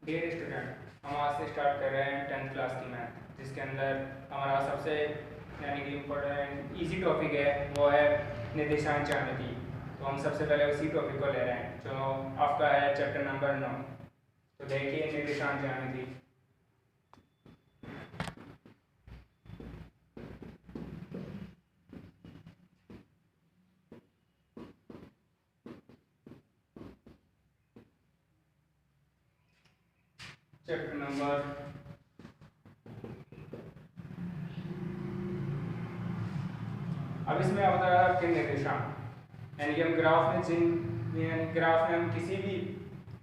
Dear student, हम आज से स्टार्ट कर रहे हैं 10th क्लास की मैथ, जिसके अंदर हमारा सबसे यानी कि इम्पोर्टेंट इजी टॉपिक है वो है निर्देशांक ज्यामिति। तो हम सबसे पहले उसी टॉपिक को ले रहे हैं जो आपका है चैप्टर नंबर 9। तो देखिए निर्देशांक ज्यामिति। चैप्टर नंबर अब इसमें आता है आपके निर्देशांक, यानी कि हम ग्राफ में हम किसी भी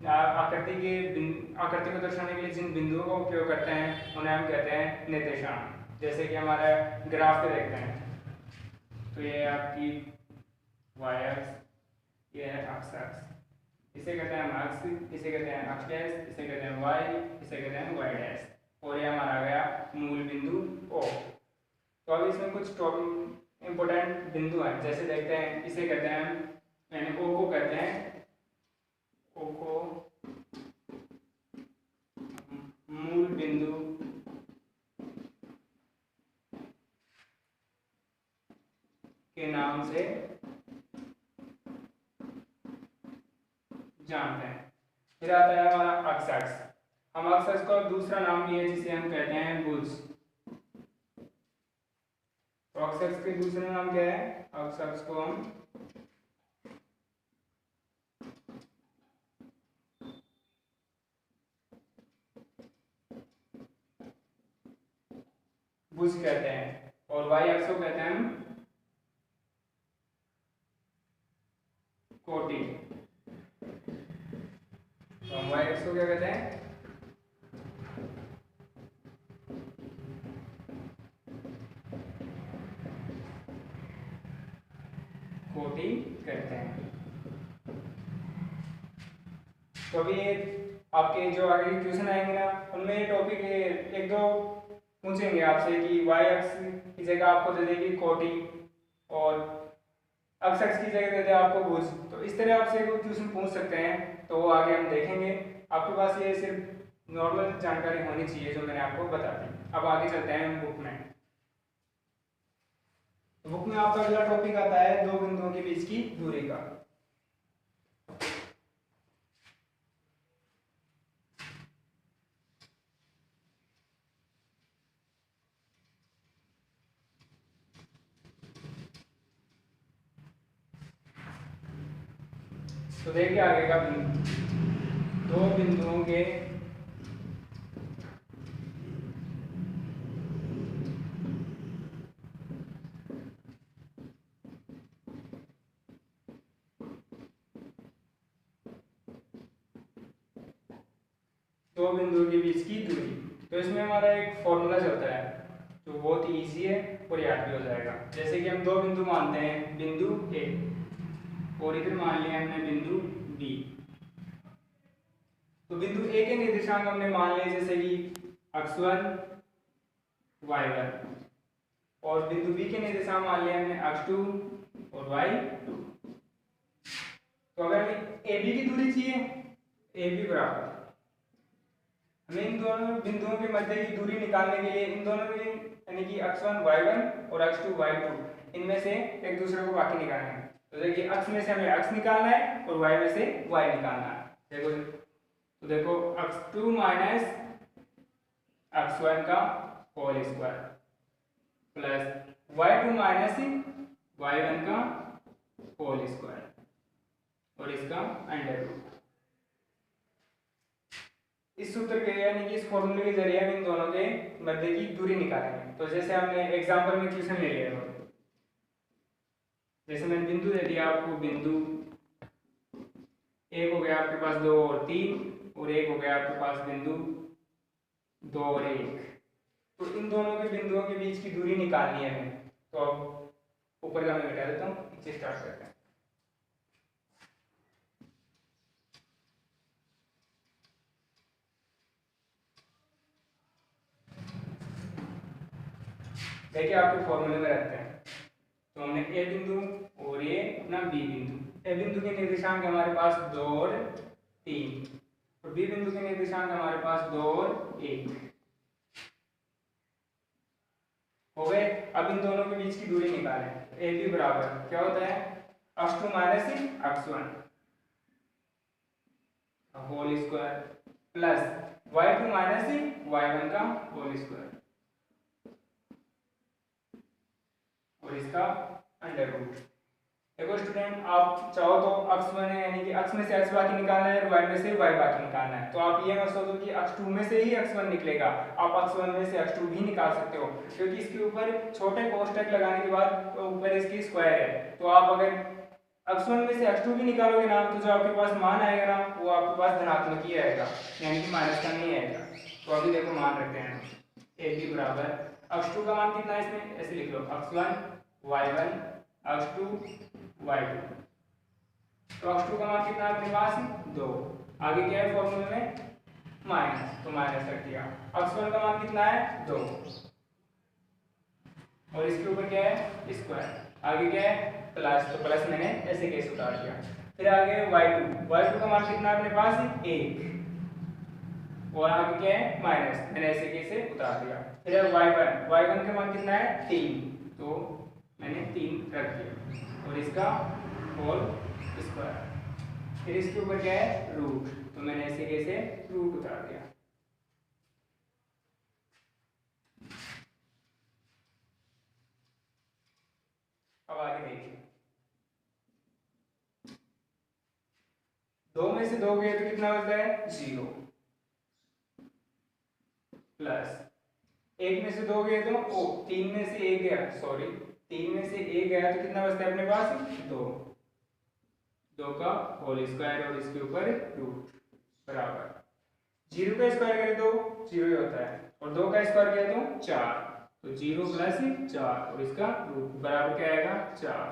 आकृति को दर्शाने के लिए जिन बिंदुओं का उपयोग करते हैं उन्हें हम कहते हैं निर्देशांक। जैसे कि हमारा ग्राफ पे देखते हैं तो ये है आपकी y अक्ष, ये है x अक्ष, इसे कहते हैं हम अक्ष, इसे कहते हैं अक्ष डैश, इसे कहते हैं y, इसे कहते हैं y डैश, और ये हमारा आ गया मूल बिंदु O। तो अब इसमें कुछ इंपोर्टेंट बिंदु हैं, जैसे देखते हैं इसे कहते हैं यानी O को कहते हैं, O को मूल बिंदु के नाम से जानते हैं। फिर आता है हमारा अक्ष अक्ष। हम अक्ष अक्ष का दूसरा नाम भी है जिसे हम कहते हैं भुज। तो अक्ष अक्ष के दूसरा नाम क्या है? अक्ष अक्ष को हम भुज कहते हैं, और y अक्ष को कहते हैं हम कोटि। तो हम y अक्ष को क्या कहते हैं? कोटि कहते हैं। तो अभी आपके जो आगे क्वेश्चन आएंगे ना, उनमें ये टॉपिक एक दो पूछेंगे आपसे कि y अक्ष की जगह आपको दे देगी कोटि और अक्ष अक्ष की जगह दे दे आपको भुज। तो इस तरह आपसे कोई क्वेश्चन पूछ सकते हैं, तो वो आगे हम देखेंगे। आपके पास ये सिर्फ नॉर्मल जानकारी होनी चाहिए जो मैंने आपको बता दी। अब आगे चलते हैं बुक में। बुक में आपका अगला टॉपिक आता है दो बिंदुओं के बीच की दूरी का। तो देखिए आगे का बिंदु, दो बिंदुओं के के बीच की दूरी। तो इसमें हमारा एक फॉर्मूला चलता है जो बहुत ही ईजी है और याद भी हो जाएगा। जैसे कि हम दो बिंदु मानते हैं, बिंदु ए और इधर मान लिया हमने बिंदु बी। तो बिंदु ए के निर्देशांक हमने मान लिए जैसे कि x1 y1, और बिंदु बी के निर्देशांक मान लिए हमने x2 और y2। तो अगर हमें ए बी की दूरी चाहिए, ए बी बराबर, हमें इन दोनों बिंदुओं के मध्य की दूरी निकालने के लिए इन दोनों की यानी कि x1 y1 और x2 y2 इनमें से एक दूसरे को बाकी निकालना है। तो देखिए x में से हमें x निकालना है और y में से y निकालना है। देखो x2 माइनस x1 का whole square plus y2 minus y1 का होल स्क्वायर और इसका अंडर रूट। इस सूत्र के यानी कि इस फॉर्मूले के जरिए हम इन दोनों के मध्य की दूरी निकालेंगे। तो जैसे हमने एग्जांपल में क्वेश्चन ले लिया, जैसे मैंने बिंदु दे दिया आपको, बिंदु एक हो गया आपके पास 2 और 3, और एक हो गया आपके पास बिंदु 2 और 1। तो इन दोनों के बिंदुओं के बीच की दूरी निकालनी है हमें। तो अब ऊपर का मैं मिटा देता हूँ, नीचे स्टार्ट करते हैं। देखिए आपके फॉर्मूले में रखते हैं। तो हमने ए बिंदु और ये अपना बी बिंदु, ए बिंदु के निर्देशांक हमारे पास 2 और 3, और बी बिंदु के निर्देशांक हमारे पास 2 और 1 हो गए। अब इन दोनों के बीच की दूरी निकालें। ए बी बराबर क्या होता है, x2 minus x1 whole square plus y2 minus y1 का होल स्क्वायर और इसका अंडर रूट। देखो स्टूडेंट, आप चाहो तो x1 है यानी कि x में से x बाकी निकालना है और y में से y बाकी निकालना है, तो आप ये मत सोचो कि x2 में से ही x1 निकलेगा, आप x1 में से x2 भी निकाल सकते हो, क्योंकि इसके ऊपर छोटे कोष्टक लगाने के बाद ऊपर इसकी स्क्वायर है, तो आप अगर x1 में से x2 भी निकालोगे ना, तो जो आपके पास मान आएगा ना वो आपके पास धनात्मक ही आएगा, यानी कि माइनस का नहीं आएगा। तो अभी देखो मान रखते हैं ए बी बराबर x2 का मान कितना है, इसमें ऐसे लिख लो x1 y1 x2 y2। तो x2 का मान कितना है अपने पास 2, आगे क्या है फॉर्मूले में माइनस, तो माइनस रख दिया। x1 का मान कितना है 2 और इसके ऊपर क्या है स्क्वायर, आगे क्या है प्लस, तो प्लस मैंने ऐसे कैसे उतार दिया। फिर आगे y2 का मान कितना है अपने पास 1 और आगे क्या है माइनस, मैंने ऐसे कैसे उतार दिया। फिर y1 का मान कितना है 3, तो मैंने 3 रख दिया और इसका होल स्क्वायर। फिर इसके ऊपर क्या है रूट, तो मैंने ऐसे कैसे रूट उतार दिया। अब आगे देखिए, 2 में से 2 गए तो कितना बचता है 0 प्लस 1 में से 2 गए तो 3 में से 1 गया, सॉरी 3 में से 1 गया तो कितना बचता है अपने पास 2 का होल स्क्वायर और इसके ऊपर रूट बराबर 0 का स्क्वायर करें तो 0 ही होता है और 2 का स्क्वायर किया तो 4, तो 0 प्लस 4 और इसका रूट बराबर क्या आएगा 4।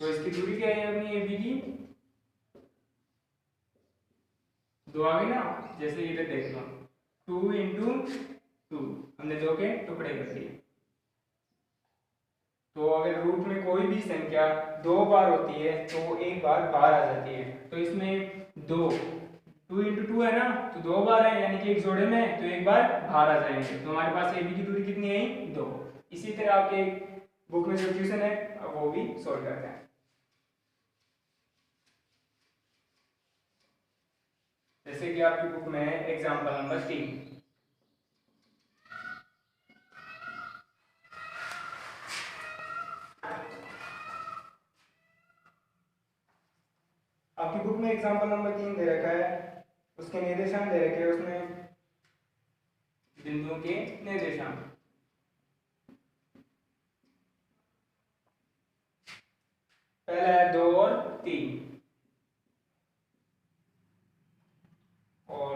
तो इसकी दूरी क्या है अपनी ए बी की 2 आ गई ना, जैसे इधर देख लो 2 इंटू 2, हमने 2 के टुकड़े कर दिए। तो अगर रूट में कोई भी संख्या 2 बार होती है तो वो एक बार बाहर आ जाती है, तो इसमें 2 इंटू 2 है ना, तो 2 बार है यानी कि एक जोड़े में, तो एक बार बाहर आ जाएंगे। तो हमारे पास ए बी की दूरी कितनी आई 2। इसी तरह आपके बुक में जो क्वेश्चन है वो भी सॉल्व करते हैं। जैसे कि आपकी बुक में है एग्जाम्पल नंबर 3, आपकी बुक में एग्जाम्पल नंबर 3 दे रखा है, उसके निर्देशांक दे रखे हैं, उसमें बिंदुओं के निर्देशांक। पहला है 2 और 3 और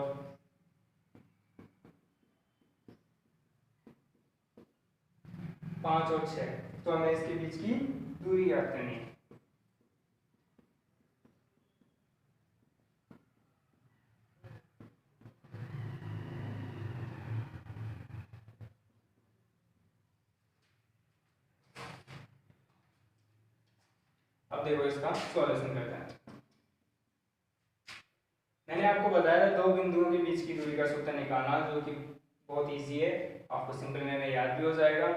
5 और 6, तो हमें इसके बीच की दूरी याद करनी है। अब देखो इसका सॉल्यूशन करते हैं। मैंने आपको बताया था 2 बिंदुओं के बीच की दूरी का सूत्र निकालना, जो कि बहुत इजी है, आपको सिंपल में याद भी हो जाएगा।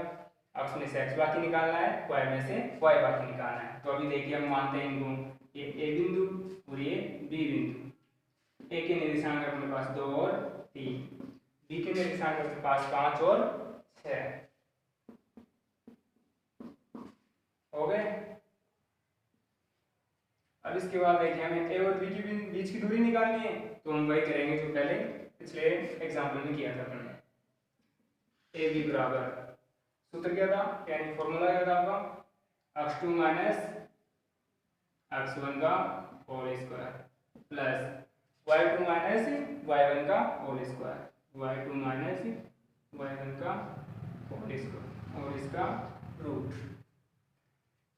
x में से x बाकी निकालना है, y में से y बाकी निकालना है। तो अभी देखिए हम मानते हैं इनको, ये a बिंदु और ये b बिंदु। a के निर्देशांक अपने पास 2 और 3, b के निर्देशांक अपने पास 5 और 6 हो गए। अब इसके बाद देखिए हमें a और b के बीच की दूरी निकालनी है, तो हम वही करेंगे जो पहले पिछले एग्जाम्पल में किया था हमने। ए बी बराबर सूत्र क्या था, यानी फॉर्मूला क्या था आपका x2 माइनस x1 का whole square plus y2 minus y1 का whole square, y2 minus y1 का होल स्क्वायर और इसका रूट।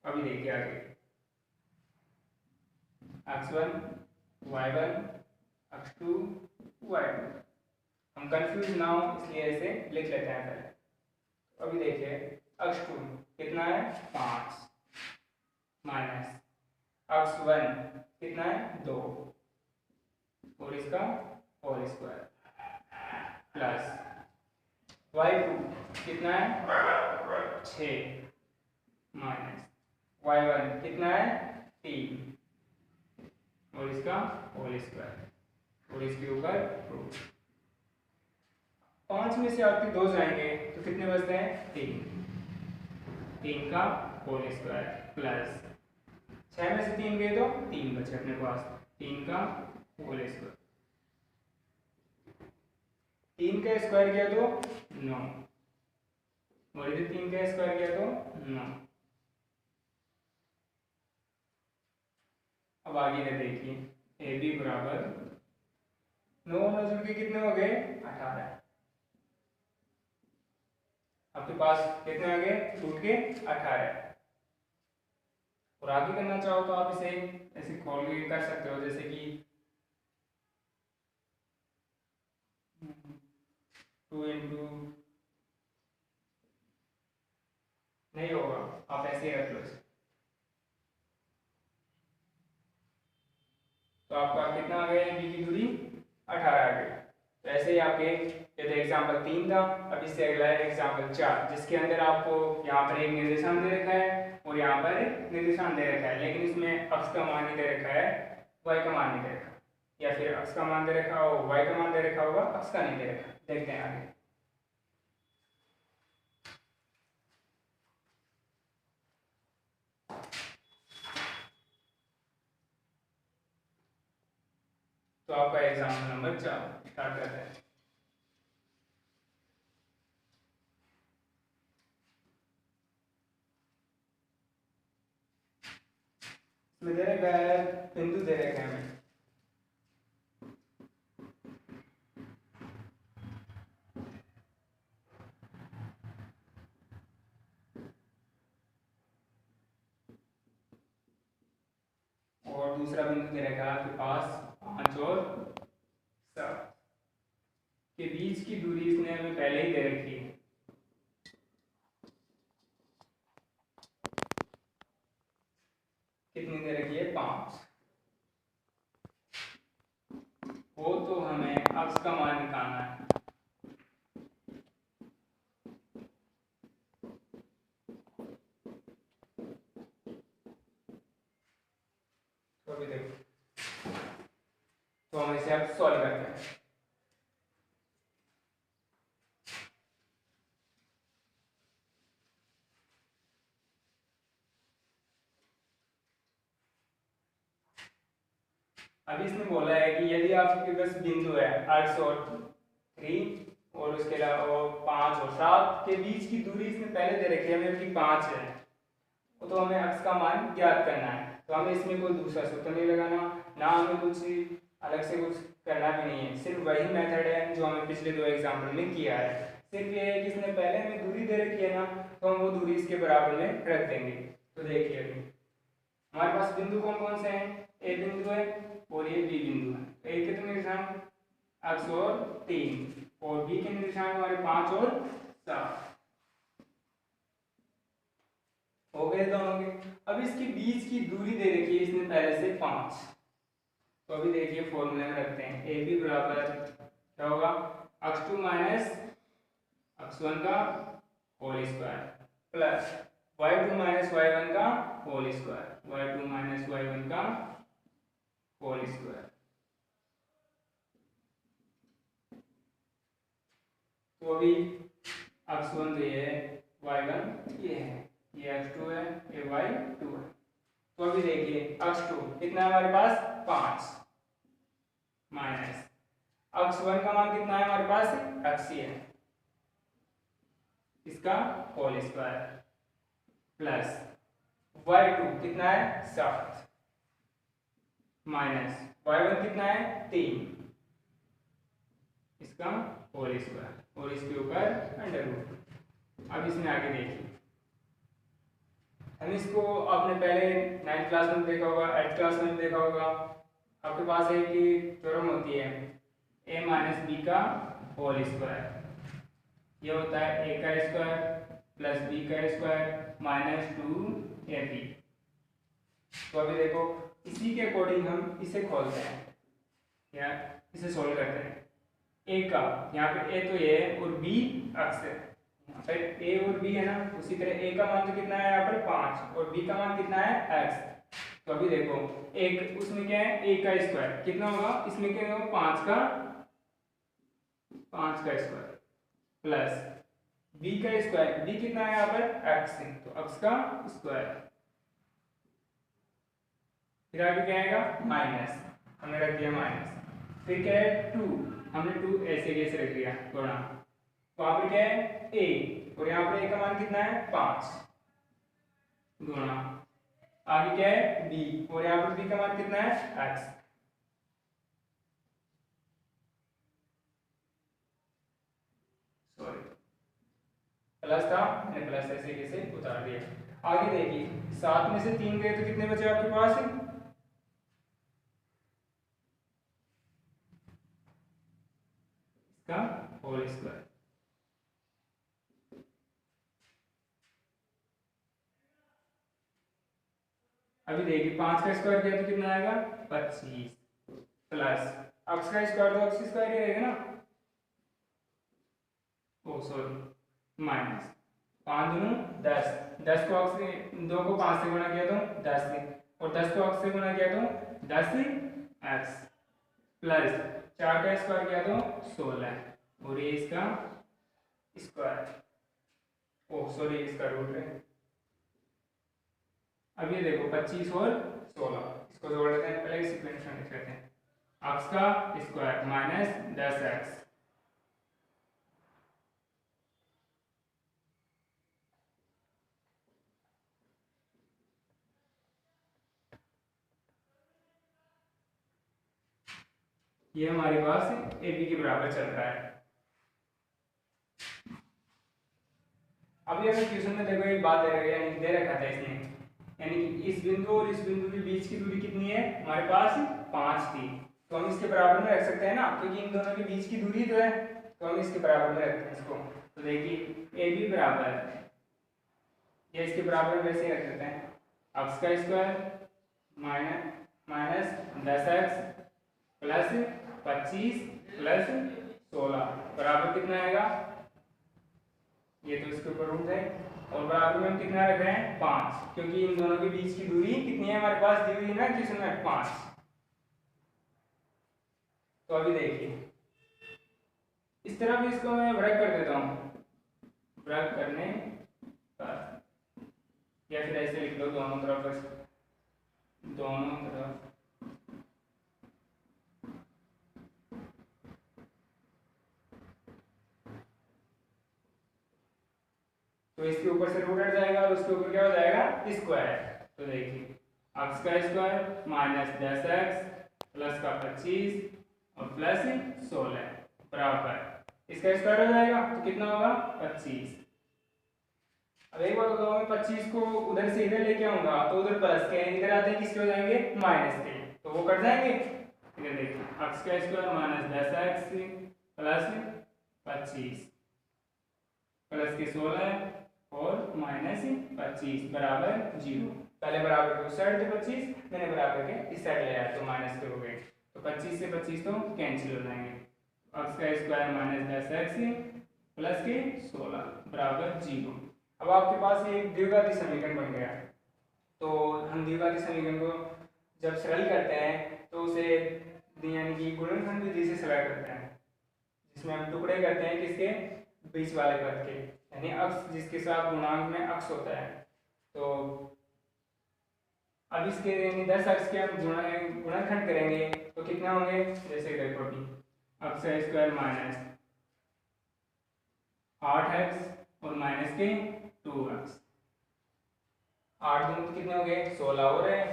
अभी देखिए आगे x1 y1 x2 y2, हम कंफ्यूज ना हो इसलिए ऐसे लिख लेते हैं पहले। तो अभी देखिए x2 कितना है 5 माइनस x1 कितना है 2 और इसका होल स्क्वायर प्लस y2 कितना है 6 माइनस y1 कितना है 3 और इसका होल स्क्वायर और इसके ऊपर 2। 5 में से आपके 2 जाएंगे तो कितने बचते हैं 3 का होल स्क्वायर प्लस 6 में से 3 गए तो 3 बचे अपने पास 3 का होल स्क्वायर। 3 का स्क्वायर किया तो 9 और इधर 3 का स्क्वायर किया तो 9। अब आगे का देखिए ए बी बराबर 9 जुड़ के कितने हो गए 18। आपके पास कितने आ गए टूट के 18। और आगे करना चाहो तो आप इसे ऐसे खोल के कर सकते हो जैसे कि 2 इंटू नहीं होगा आप ऐसे ही रख लो इसे। तो आपका कितना आ गया बी की दूरी 18 आ गई। तो ऐसे ही आपके ये तो एग्जाम्पल 3 था। अब इससे अगला है एग्जाम्पल 4 जिसके अंदर आपको यहाँ पर एक निर्देशांक दे रखा है और यहाँ पर निर्देशांक दे रखा है, लेकिन इसमें अक्ष का मान नहीं दे रखा है, y का मान नहीं दे रखा, या फिर अक्ष का मान दे रखा हो y का मान दे रखा होगा, अक्ष का नहीं दे रखा। देखते हैं आगे। तो आपका एग्जाम्पल नंबर 4 स्टार्ट करते हैं। इसमें दे रखा है बिंदु दे रखा है हमें और दूसरा बिंदु दे रखा है आपके पास 5 और 7 के बीच की दूरी इसने हमें पहले ही दे रखी है। कितनी दे रखी है 5। वो तो हमें अक्ष का मान निकालना है। तो अभी देखो तो हम इसे अब सॉल्व करते हैं। अभी इसने बोला है कि यदि आपके पास बिंदु है x और 3 और उसके अलावा 5 और 7 के बीच की दूरी इसने पहले दे रखी है, हमें कि 5 है, तो हमें x का मान ज्ञात करना है। तो हमें इसमें कोई दूसरा सूत्र नहीं लगाना, ना हमें कुछ अलग से कुछ करना भी नहीं है, सिर्फ वही मेथड है जो हमें पिछले 2 एग्जाम्पल में किया है। सिर्फ ये है कि इसने पहले हमें दूरी दे रखी है ना, तो हम वो दूरी इसके बराबर में रख देंगे। तो देखिए अभी हमारे पास बिंदु कौन कौन से हैं, ए बिंदु है और ये बी बिंदु है। तो ए कितने निर्देशांक x और 3 और बी के निर्देशांक हमारे 5 और 7 हो गए दोनों के। अब इसके बीच की दूरी दे रखी है इसने पहले से 5। तो अभी देखिए फॉर्मूले में रखते हैं ए बी बराबर क्या होगा x2 माइनस x1 का whole square plus y2 minus y1 का whole square, y2 minus y1 का होल स्क्वायर। तो अभी x1 तो ये है, y1 ये है, ये x2 है, ये y2 है। तो अभी देखिए x2 कितना है हमारे पास 5 माइनस x1 का मान कितना है हमारे पास x है, इसका होल स्क्वायर प्लस y2 कितना है 7 माइनस y1 कितना है 3 इसका होल स्क्वायर और इसके ऊपर अंडर रूट। अब इसमें आगे देखिए हम इसको आपने पहले 9th क्लास में देखा होगा, 8th क्लास में देखा होगा। आपके पास है कि थ्योरम होती है a माइनस बी का होल स्क्वायर, ये होता है a का स्क्वायर प्लस b का स्क्वायर माइनस 2ab। तो अभी देखो इसी के अकॉर्डिंग हम इसे खोलते हैं यार। इसे सोल्व करते हैं। ए का यहाँ पे ए तो ये है और बी अक्स है, यहाँ पे ए और बी है ना, उसी तरह ए का मान तो कितना है यहाँ पर 5 और बी का मान कितना है एक्स। तो अभी देखो एक उसमें क्या है ए का स्क्वायर कितना होगा, इसमें क्या होगा 5 का स्क्वायर प्लस बी का स्क्वायर, बी कितना है यहाँ पर एक्स है तो एक्स का स्क्वायर, फिर आगे क्या आएगा माइनस, हमने रख दिया माइनस, फिर क्या है 2, हमने 2 ऐसे कैसे रख दिया गुणा, तो यहाँ पर क्या है ए और यहाँ पर ए का मान कितना है 5 गुणा, आगे क्या है बी और यहाँ पर बी का मान कितना है एक्स, सॉरी प्लस था मैंने प्लस ऐसे कैसे उतार दिया। आगे देखिए 7 में से 3 गए तो कितने बचे आपके पास, इसका होल स्क्वायर। अभी देखिए 5 का स्क्वायर किया तो कितना आएगा 25 प्लस एक्स का स्क्वायर तो एक्स स्क्वायर ही रहेगा ना, ओ सॉरी माइनस 5 दूनी 10, 10 को एक्स से 2 को 5 से गुणा किया तो 10 से, और 10 को एक्स से गुणा किया तो 10 एक्स प्लस 4 का स्क्वायर किया तो 16 और ये इसका स्क्वायर, ओ सॉरी इसका रूट है। अब ये देखो 25 और 16 इसको जोड़ लेते हैं, पहले सीक्वेंस में लिख लेते हैं, एक्स का स्क्वायर माइनस 10x ये हमारे पास ए बी के बराबर चल रहा है। अभी अगर क्वेश्चन में देखो एक बात दे रखा था इसने, यानी कि इस बिंदु और इस बिंदु के बीच की दूरी कितनी है हमारे पास 5 थी, तो हम इसके बराबर में रख सकते हैं ना, क्योंकि इन दोनों के बीच की दूरी तो है, तो हम इसके बराबर में रखते हैं इसको। तो देखिए ए बी बराबर या इसके बराबर में वैसे ही रख देते हैं, एक्स का square minus 10x plus 25 plus 16 बराबर कितना आएगा, ये तो इसके ऊपर रूट है, और बराबर में हम कितना रख रहे हैं 5, क्योंकि इन दोनों के बीच की दूरी कितनी है हमारे पास दी हुई है ना क्वेश्चन में 5। तो अभी देखिए इस तरह भी इसको मैं ब्रेक कर देता हूँ, ब्रेक करने पर या फिर ऐसे लिख लो दोनों तरफ, दोनों तरफ तो इसके ऊपर से रूट हट जाएगा और उसके ऊपर क्या हो जाएगा स्क्वायर। तो देखिए एक्स का स्क्वायर माइनस 10x प्लस का 25 और प्लस 16 बराबर इसका स्क्वायर हो जाएगा तो कितना होगा 25। अब एक बात बताओ मैं 25 को उधर से इधर लेके आऊंगा तो उधर प्लस के इधर आते हैं किसके हो जाएंगे माइनस के, तो वो कट जाएंगे। इधर देखिए एक्स का square minus 10x plus 25 plus के 16 और माइनस 25 बराबर 0। पहले बराबर के उस साइड थे 25, मैंने बराबर के इस साइड ले आया तो माइनस के हो गए, तो 25 से 25 तो कैंसिल हो जाएंगे। एक्स का स्क्वायर माइनस 10x प्लस के 16 बराबर 0। अब आपके पास एक द्विघाती समीकरण बन गया, तो हम द्विघाती समीकरण को जब सरल करते हैं तो उसे यानी कि गुणनखंड विधि से सरल करते हैं, जिसमें हम टुकड़े करते हैं किसके बीच वाले पद के, यानी अक्ष जिसके साथ गुणांक में अक्ष होता है। तो अब इसके यानी 10 अक्ष के हम गुणनखंड करेंगे तो कितने होंगे, जैसे देखो अभी अक्ष का स्क्वायर माइनस 8x और माइनस के 2x, 8 दूनी तो कितने हो गए 16 हो रहे हैं,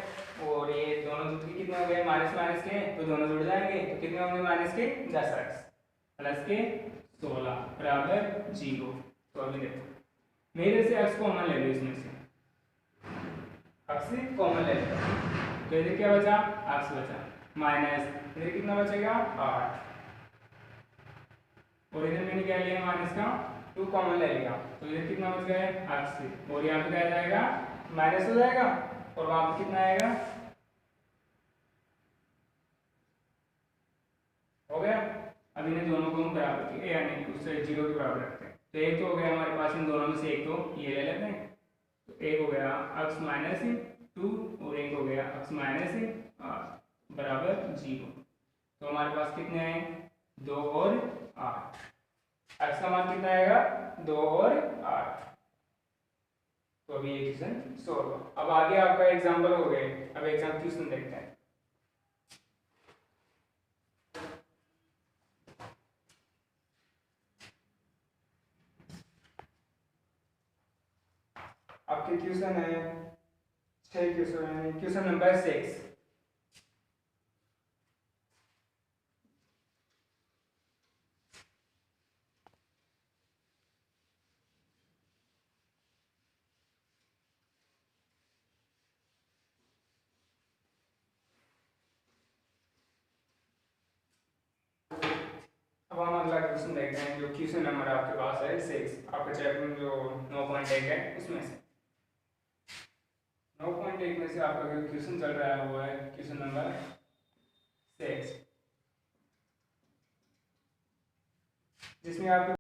और ये दोनों दूनी कितने हो गए माइनस माइनस के, तो दोनों जुड़ जाएंगे तो कितने होंगे माइनस के 10x प्लस के 16 बराबर 0। तो अभी देखो मेरे से x कॉमन ले लो, इसमें से x कॉमन ले लो तो इधर क्या बचा x बचा माइनस इधर कितना बचेगा 8, और इधर मैंने क्या लिया माइनस का 2 कॉमन ले लिया तो इधर कितना बच गया x, और यहाँ पे क्या जाएगा माइनस हो जाएगा और वहां पे कितना आएगा हो गया। अब इन्हें दोनों को हम बराबर यानी उससे 0 के बराबर रखते हैं। तो एक तो हो गया हमारे पास, इन दोनों में से एक तो ये ले लेते हैं। तो एक हो गया x माइनस 2 और एक हो गया x माइनस बराबर 0। तो हमारे पास कितने आए, 2 और 8। x का मान कितना आएगा, 2 और 8। तो अभी ये क्वेश्चन सॉल्व हो। अब आगे आपका एग्जाम्पल हो गए, अब एग्जाम क्वेश्चन देखते हैं। आपके क्वेश्चन है 6 क्वेश्चन, क्वेश्चन नंबर 6। अब हम अगला क्वेश्चन देखते हैं, जो क्वेश्चन नंबर आपके पास है 6, आपका चैप्टर में जो 9.1 है उसमें से 9.1 में से आपका जो क्वेश्चन चल रहा है वो है क्वेश्चन नंबर 6, जिसमें आपके